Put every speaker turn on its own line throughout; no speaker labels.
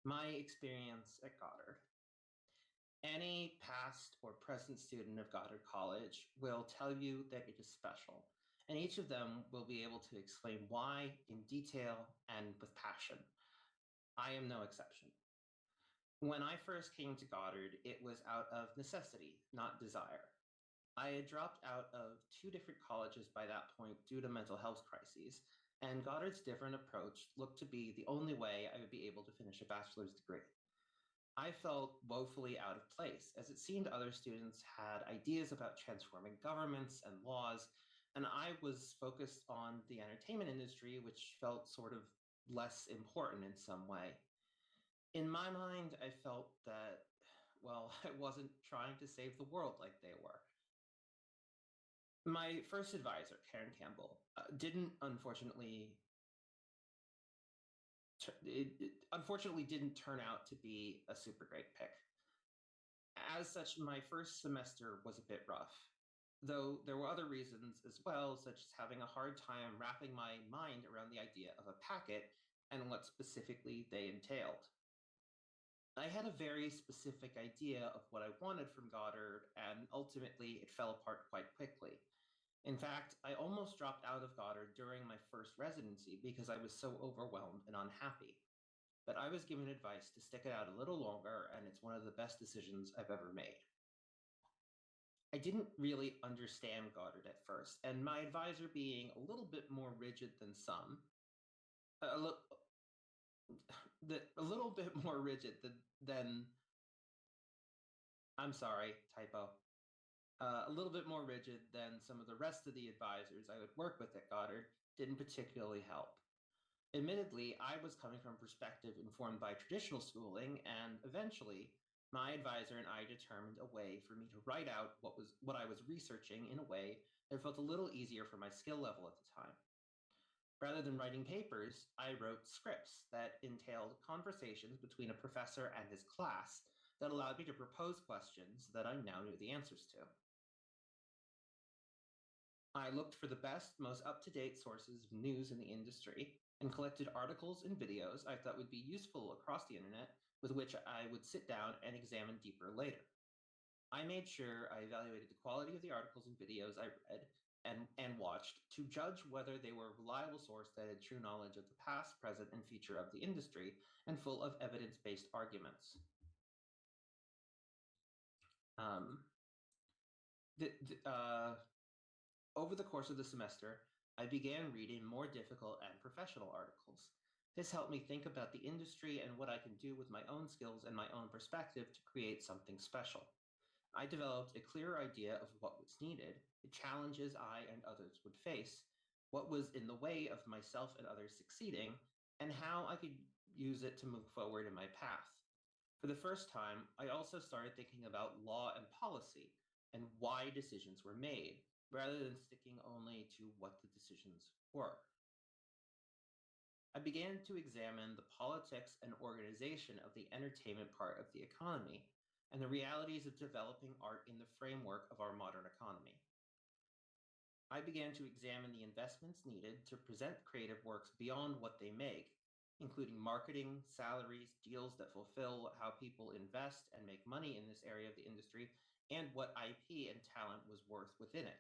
My experience at Goddard. Any past or present student of Goddard College will tell you that it is special, and each of them will be able to explain why in detail and with passion. I am no exception. When I first came to Goddard, it was out of necessity, not desire. I had dropped out of two different colleges by that point due to mental health crises, and Goddard's different approach looked to be the only way I would be able to finish a bachelor's degree. I felt woefully out of place, as it seemed other students had ideas about transforming governments and laws, and I was focused on the entertainment industry, which felt sort of less important in some way. In my mind, I felt that, well, I wasn't trying to save the world like they were. My first advisor, Karen Campbell, didn't unfortunately it unfortunately didn't turn out to be a super great pick. As such, my first semester was a bit rough, though there were other reasons as well, such as having a hard time wrapping my mind around the idea of a packet and what specifically they entailed. I had a very specific idea of what I wanted from Goddard, and ultimately it fell apart quite quickly. In fact, I almost dropped out of Goddard during my first residency because I was so overwhelmed and unhappy. But I was given advice to stick it out a little longer, and it's one of the best decisions I've ever made. I didn't really understand Goddard at first, and my advisor being a little bit more rigid than some, a, li- a little bit more rigid than I'm sorry, typo, a little bit more rigid than some of the rest of the advisors I would work with at Goddard didn't particularly help. Admittedly, I was coming from a perspective informed by traditional schooling, and eventually, my advisor and I determined a way for me to write out what I was researching in a way that felt a little easier for my skill level at the time. Rather than writing papers, I wrote scripts that entailed conversations between a professor and his class that allowed me to propose questions that I now knew the answers to. I looked for the best, most up to date sources of news in the industry and collected articles and videos I thought would be useful across the internet, with which I would sit down and examine deeper later. I made sure I evaluated the quality of the articles and videos I read and watched to judge whether they were a reliable source that had true knowledge of the past, present, and future of the industry and full of evidence based arguments. Um, the, the, uh, Over the course of the semester, I began reading more difficult and professional articles. This helped me think about the industry and what I can do with my own skills and my own perspective to create something special. I developed a clearer idea of what was needed, the challenges I and others would face, what was in the way of myself and others succeeding, and how I could use it to move forward in my path. For the first time, I also started thinking about law and policy and why decisions were made, rather than sticking only to what the decisions were. I began to examine the politics and organization of the entertainment part of the economy and the realities of developing art in the framework of our modern economy. I began to examine the investments needed to present creative works beyond what they make, including marketing, salaries, deals that fulfill how people invest and make money in this area of the industry, and what IP and talent was worth within it.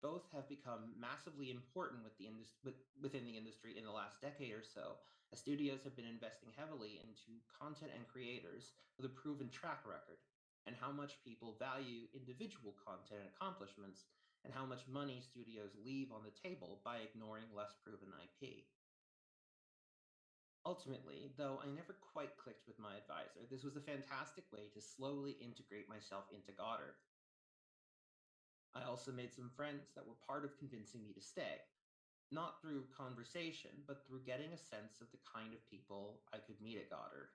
Both have become massively important within the industry in the last decade or so, as studios have been investing heavily into content and creators with a proven track record, and how much people value individual content and accomplishments, and how much money studios leave on the table by ignoring less proven IP. Ultimately, though I never quite clicked with my advisor, this was a fantastic way to slowly integrate myself into Goddard. I also made some friends that were part of convincing me to stay, not through conversation, but through getting a sense of the kind of people I could meet at Goddard.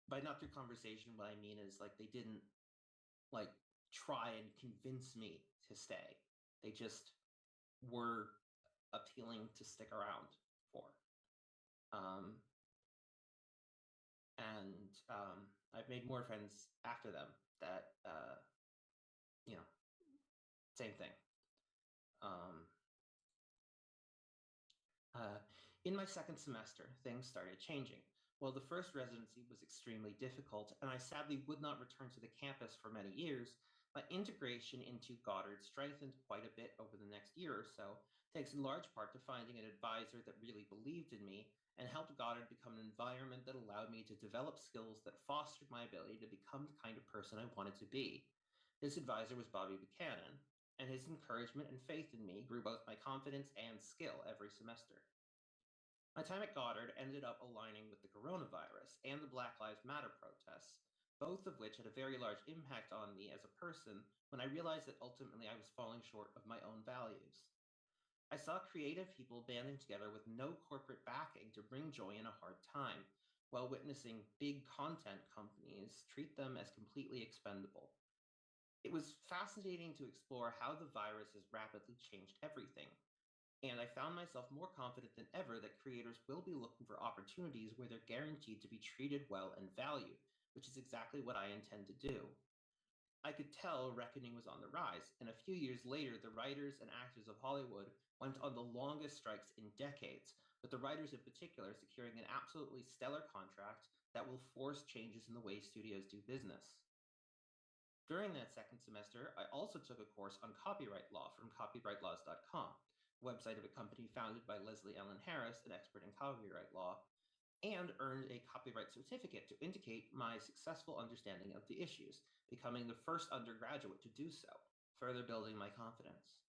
By not through conversation, what I mean is like they didn't like try and convince me to stay. They just were appealing to stick around for. Um, and I've made more friends after them that, you know, same thing. Um, in my second semester, things started changing. While the first residency was extremely difficult, and I sadly would not return to the campus for many years, my integration into Goddard strengthened quite a bit over the next year or so, thanks in large part to finding an advisor that really believed in me and helped Goddard become an environment that allowed me to develop skills that fostered my ability to become the kind of person I wanted to be. This advisor was Bobby Buchanan, and his encouragement and faith in me grew both my confidence and skill every semester. My time at Goddard ended up aligning with the coronavirus and the Black Lives Matter protests, both of which had a very large impact on me as a person when I realized that ultimately I was falling short of my own values. I saw creative people banding together with no corporate backing to bring joy in a hard time, while witnessing big content companies treat them as completely expendable. It was fascinating to explore how the virus has rapidly changed everything, and I found myself more confident than ever that creators will be looking for opportunities where they're guaranteed to be treated well and valued, which is exactly what I intend to do. I could tell reckoning was on the rise, and a few years later, the writers and actors of Hollywood went on the longest strikes in decades, with the writers in particular securing an absolutely stellar contract that will force changes in the way studios do business. During that second semester, I also took a course on copyright law from copyrightlaws.com, a website of a company founded by Leslie Ellen Harris, an expert in copyright law, and earned a copyright certificate to indicate my successful understanding of the issues, becoming the first undergraduate to do so, further building my confidence.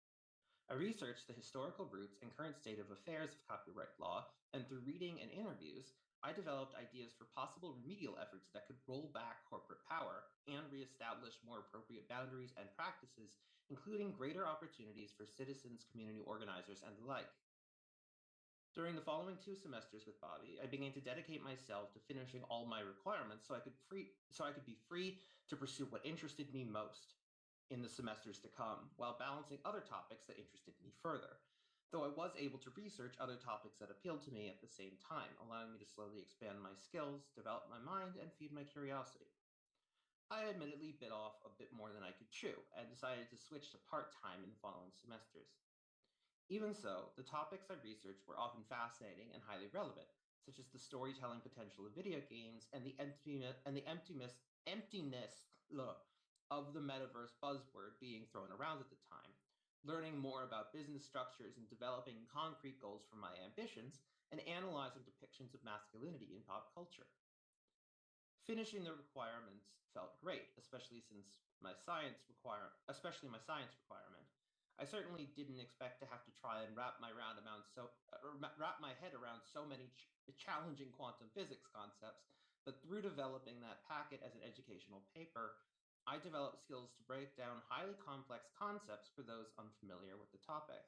I researched the historical roots and current state of affairs of copyright law, and through reading and interviews, I developed ideas for possible remedial efforts that could roll back corporate power and reestablish more appropriate boundaries and practices, including greater opportunities for citizens, community organizers, and the like. During the following 2 semesters with Bobby, I began to dedicate myself to finishing all my requirements so I could be free to pursue what interested me most in the semesters to come, while balancing other topics that interested me further. Though I was able to research other topics that appealed to me at the same time, allowing me to slowly expand my skills, develop my mind, and feed my curiosity. I admittedly bit off a bit more than I could chew and decided to switch to part time in the following semesters. Even so, the topics I researched were often fascinating and highly relevant, such as the storytelling potential of video games and the emptiness of the metaverse buzzword being thrown around at the time. Learning more about business structures and developing concrete goals for my ambitions, and analyzing depictions of masculinity in pop culture. Finishing the requirements felt great, especially my science requirement. I certainly didn't expect to have to try and wrap my head around so many challenging quantum physics concepts, but through developing that packet as an educational paper, I developed skills to break down highly complex concepts for those unfamiliar with the topic.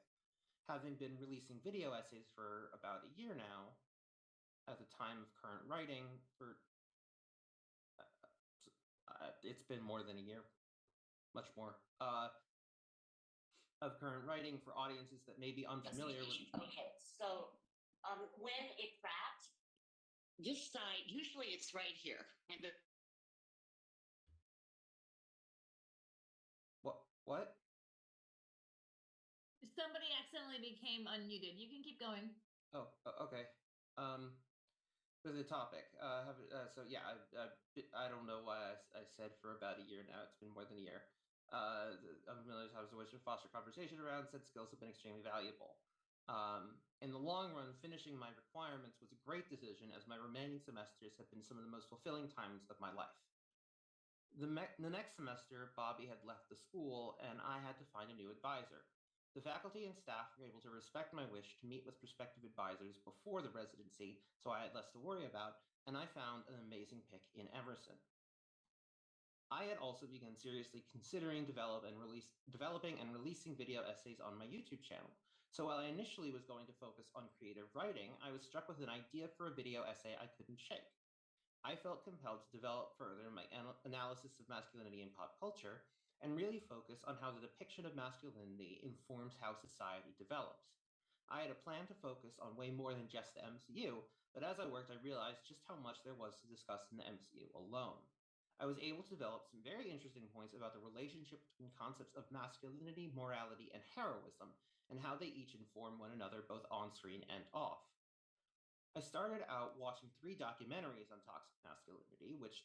Having been releasing video essays for about a year now, at the time of current writing, it's been more than a year, much more. Of current writing for audiences that may be unfamiliar with.
Okay, so when it wrapped, this side, usually it's right here. And
What?
Somebody accidentally became unmuted. You can keep going.
Oh, okay. For the topic, I don't know why I said for about a year now. It's been more than a year. Unfamiliar topics of which to foster conversation around said skills have been extremely valuable. In the long run, finishing my requirements was a great decision, as my remaining semesters have been some of the most fulfilling times of my life. The next semester, Bobby had left the school, and I had to find a new advisor. The faculty and staff were able to respect my wish to meet with prospective advisors before the residency, so I had less to worry about, and I found an amazing pick in Emerson. I had also begun seriously considering developing and releasing video essays on my YouTube channel. So while I initially was going to focus on creative writing, I was struck with an idea for a video essay I couldn't shake. I felt compelled to develop further my analysis of masculinity in pop culture and really focus on how the depiction of masculinity informs how society develops. I had a plan to focus on way more than just the MCU, but as I worked, I realized just how much there was to discuss in the MCU alone. I was able to develop some very interesting points about the relationship between concepts of masculinity, morality, and heroism, and how they each inform one another both on screen and off. I started out watching 3 documentaries on toxic masculinity, which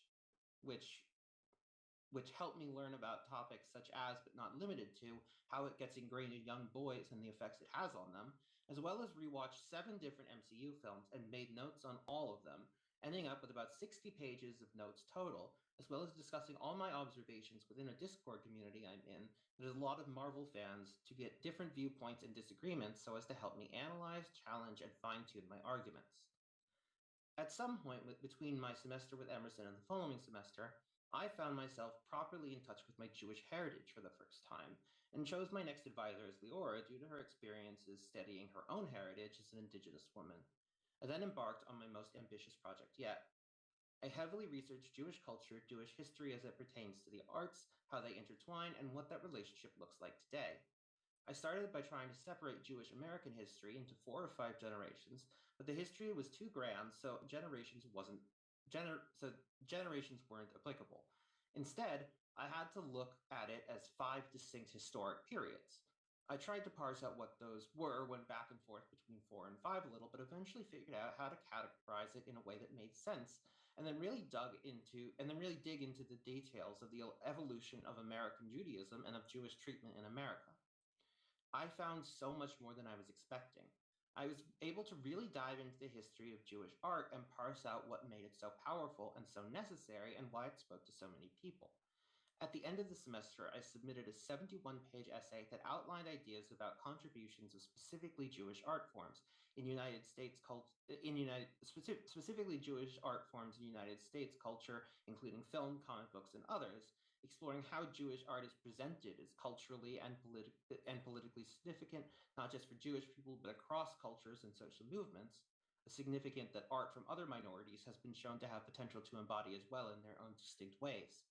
helped me learn about topics such as, but not limited to, how it gets ingrained in young boys and the effects it has on them, as well as rewatched 7 different MCU films and made notes on all of them, ending up with about 60 pages of notes total, as well as discussing all my observations within a Discord community I'm in that is a lot of Marvel fans to get different viewpoints and disagreements so as to help me analyze, challenge, and fine-tune my arguments. At some point between my semester with Emerson and the following semester, I found myself properly in touch with my Jewish heritage for the first time, and chose my next advisor as Leora due to her experiences studying her own heritage as an Indigenous woman. I then embarked on my most ambitious project yet. I heavily researched Jewish culture, Jewish history as it pertains to the arts, how they intertwine, and what that relationship looks like today. I started by trying to separate Jewish American history into 4 or 5 generations, but the history was too grand, so generations weren't applicable. Instead, I had to look at it as 5 distinct historic periods. I tried to parse out what those were, went back and forth between 4 and 5 a little, but eventually figured out how to categorize it in a way that made sense, and then really dig into the details of the evolution of American Judaism and of Jewish treatment in America. I found so much more than I was expecting. I was able to really dive into the history of Jewish art and parse out what made it so powerful and so necessary and why it spoke to so many people. At the end of the semester, I submitted a 71-page essay that outlined ideas about contributions of specifically Jewish art forms in specifically Jewish art forms in United States culture, including film, comic books, and others, exploring how Jewish art is presented as culturally and politically significant, not just for Jewish people, but across cultures and social movements. Significant that art from other minorities has been shown to have potential to embody as well in their own distinct ways.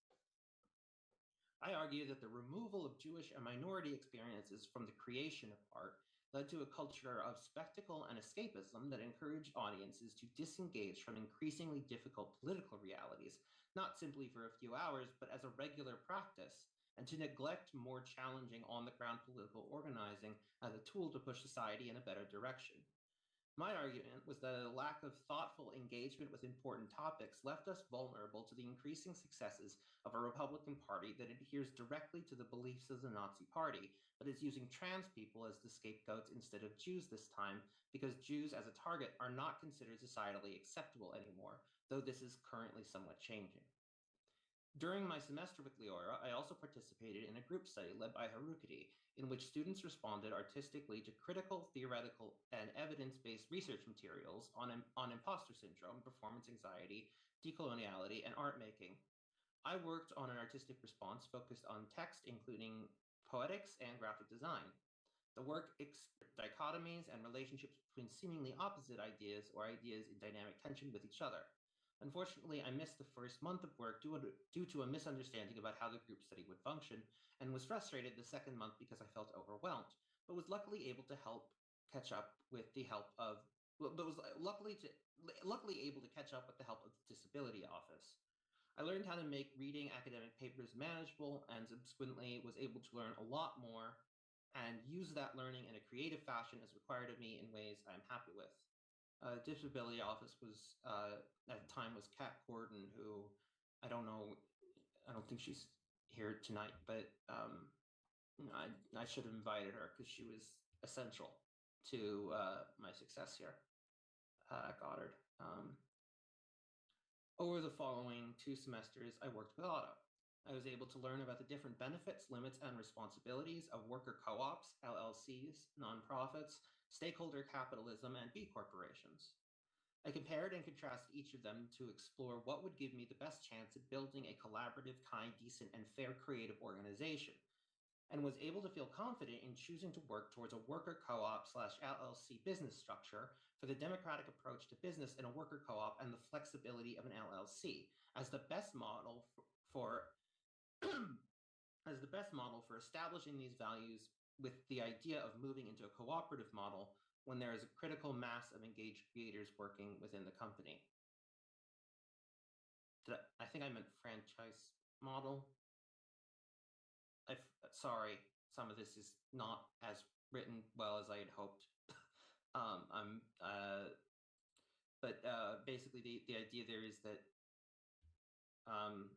I argue that the removal of Jewish and minority experiences from the creation of art led to a culture of spectacle and escapism that encouraged audiences to disengage from increasingly difficult political realities, not simply for a few hours, but as a regular practice, and to neglect more challenging on-the-ground political organizing as a tool to push society in a better direction. My argument was that a lack of thoughtful engagement with important topics left us vulnerable to the increasing successes of a Republican Party that adheres directly to the beliefs of the Nazi Party, but is using trans people as the scapegoats instead of Jews this time, because Jews as a target are not considered societally acceptable anymore, though this is currently somewhat changing. During my semester with Leora, I also participated in a group study led by Harukati, in which students responded artistically to critical, theoretical, and evidence-based research materials on imposter syndrome, performance anxiety, decoloniality, and art making. I worked on an artistic response focused on text, including poetics and graphic design. The work explored dichotomies and relationships between seemingly opposite ideas or ideas in dynamic tension with each other. Unfortunately, I missed the first month of work due to a misunderstanding about how the group study would function, and was frustrated the second month because I felt overwhelmed, but was luckily able to catch up with the help of luckily able to catch up with the help of the Disability Office. I learned how to make reading academic papers manageable, and subsequently was able to learn a lot more and use that learning in a creative fashion as required of me in ways I'm happy with. Disability Office was at the time was Kat Gordon, who I don't think she's here tonight, but I should have invited her because she was essential to my success here at Goddard. Over the following 2 semesters, I worked with Otto. I was able to learn about the different benefits, limits, and responsibilities of worker co-ops, LLCs, nonprofits, stakeholder capitalism, and B corporations. I compared and contrasted each of them to explore what would give me the best chance at building a collaborative, kind, decent, and fair creative organization, and was able to feel confident in choosing to work towards a worker co-op / LLC business structure for the democratic approach to business in a worker co-op and the flexibility of an LLC as the best model for establishing these values, with the idea of moving into a cooperative model when there is a critical mass of engaged creators working within the company. I think I meant franchise model. Sorry, some of this is not as written well as I had hoped. but basically the idea there is that um,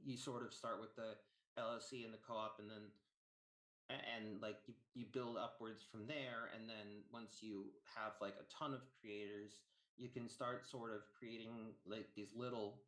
you sort of start with the LLC and the co-op, and then like you build upwards from there, and then once you have like a ton of creators, you can start sort of creating like these little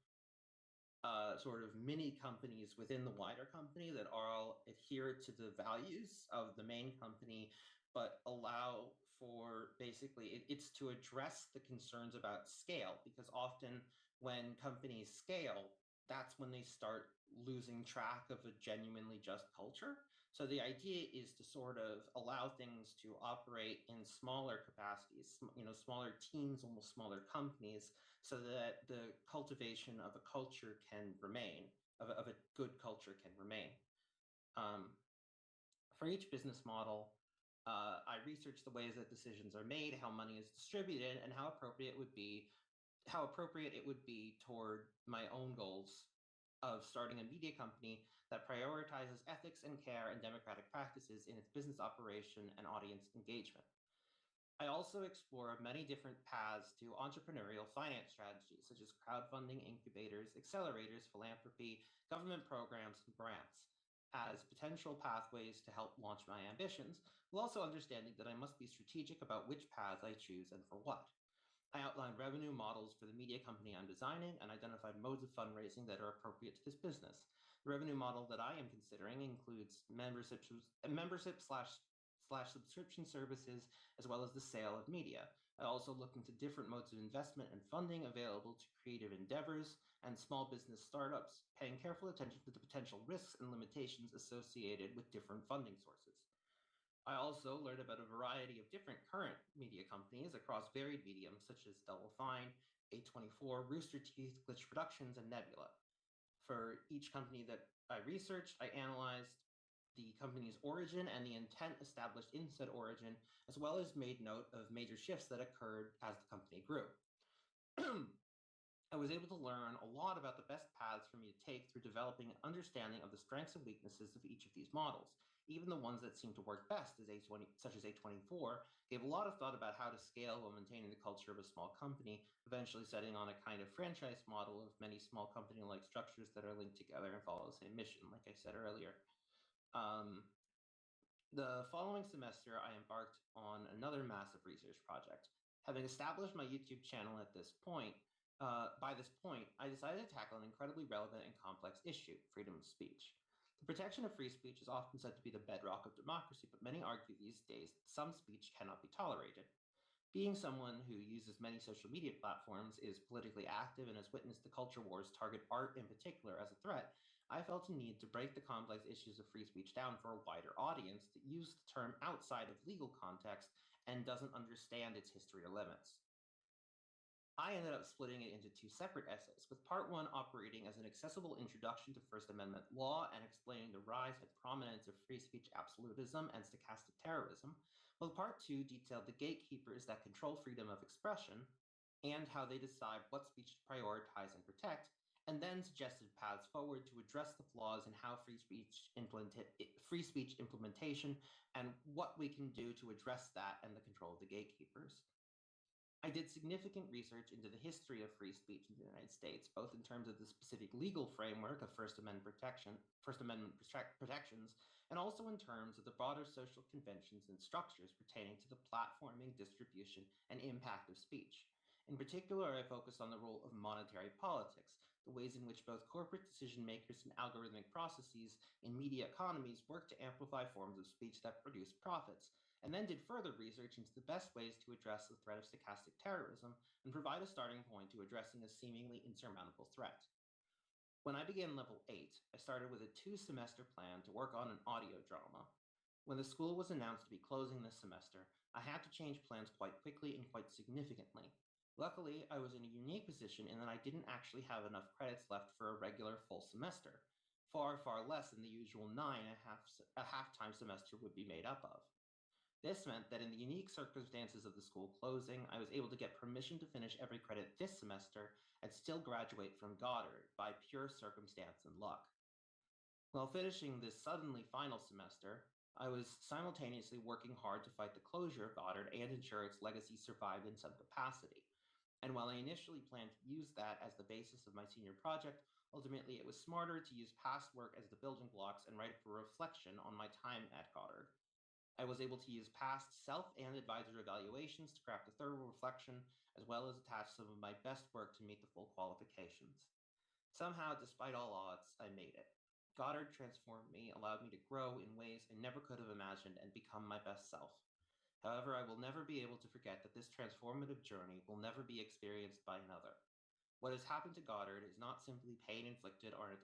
sort of mini companies within the wider company that all adhere to the values of the main company, but allow for basically it's to address the concerns about scale, because often when companies scale, that's when they start losing track of a genuinely just culture. So the idea is to sort of allow things to operate in smaller capacities, smaller teams, almost smaller companies, so that the cultivation of a culture can remain, of a good culture can remain. For each business model, I research the ways that decisions are made, how money is distributed, and how appropriate it would be toward my own goals of starting a media company that prioritizes ethics and care and democratic practices in its business operation and audience engagement. I also explore many different paths to entrepreneurial finance strategies, such as crowdfunding, incubators, accelerators, philanthropy, government programs, and grants, as potential pathways to help launch my ambitions, while also understanding that I must be strategic about which paths I choose and for what. I outlined revenue models for the media company I'm designing and identified modes of fundraising that are appropriate to this business. The revenue model that I am considering includes membership slash subscription services, as well as the sale of media. I also looked into different modes of investment and funding available to creative endeavors and small business startups, paying careful attention to the potential risks and limitations associated with different funding sources. I also learned about a variety of different current media companies across varied mediums, such as Double Fine, A24, Rooster Teeth, Glitch Productions, and Nebula. For each company that I researched, I analyzed the company's origin and the intent established in said origin, as well as made note of major shifts that occurred as the company grew. I was able to learn a lot about the best paths for me to take through developing an understanding of the strengths and weaknesses of each of these models. Even the ones that seemed to work best, such as A24, gave a lot of thought about how to scale while maintaining the culture of a small company, eventually setting on a kind of franchise model of many small company-like structures that are linked together and follow the same mission, like I said earlier. The following semester, I embarked on another massive research project. Having established my YouTube channel at this point, by this point, I decided to tackle an incredibly relevant and complex issue: freedom of speech. The protection of free speech is often said to be the bedrock of democracy, but many argue these days that some speech cannot be tolerated. Being someone who uses many social media platforms, is politically active, and has witnessed the culture wars target art in particular as a threat, I felt a need to break the complex issues of free speech down for a wider audience that uses the term outside of legal context and doesn't understand its history or limits. I ended up splitting it into two separate essays, with part one operating as an accessible introduction to First Amendment law and explaining the rise and prominence of free speech absolutism and stochastic terrorism, while part two detailed the gatekeepers that control freedom of expression and how they decide what speech to prioritize and protect, and then suggested paths forward to address the flaws in how free speech implementation and what we can do to address that and the control of the gatekeepers. I did significant research into the history of free speech in the United States, both in terms of the specific legal framework of First Amendment protections, and also in terms of the broader social conventions and structures pertaining to the platforming, distribution, and impact of speech. In particular, I focused on the role of monetary politics, the ways in which both corporate decision makers and algorithmic processes in media economies work to amplify forms of speech that produce profits, and then did further research into the best ways to address the threat of stochastic terrorism and provide a starting point to addressing a seemingly insurmountable threat. When I began level 8, I started with a 2-semester plan to work on an audio drama. When the school was announced to be closing this semester, I had to change plans quite quickly and quite significantly. Luckily, I was in a unique position in that I didn't actually have enough credits left for a regular full semester, far, far less than the usual 9 a half-time semester would be made up of. This meant that in the unique circumstances of the school closing, I was able to get permission to finish every credit this semester and still graduate from Goddard by pure circumstance and luck. While finishing this suddenly final semester, I was simultaneously working hard to fight the closure of Goddard and ensure its legacy survived in some capacity. And while I initially planned to use that as the basis of my senior project, ultimately it was smarter to use past work as the building blocks and write a reflection on my time at Goddard. I was able to use past self and advisor evaluations to craft a thorough reflection, as well as attach some of my best work to meet the full qualifications. Somehow, despite all odds, I made it. Goddard transformed me, allowed me to grow in ways I never could have imagined, and become my best self. However, I will never be able to forget that this transformative journey will never be experienced by another. What has happened to Goddard is not simply pain inflicted on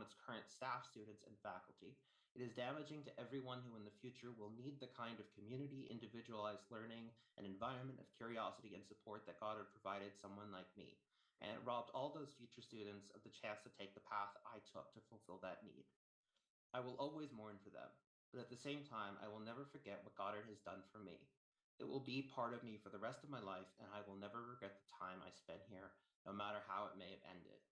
its current staff, students, and faculty. It is damaging to everyone who in the future will need the kind of community, individualized learning, and environment of curiosity and support that Goddard provided someone like me. And it robbed all those future students of the chance to take the path I took to fulfill that need. I will always mourn for them, but at the same time, I will never forget what Goddard has done for me. It will be part of me for the rest of my life, and I will never regret the time I spent here, no matter how it may have ended.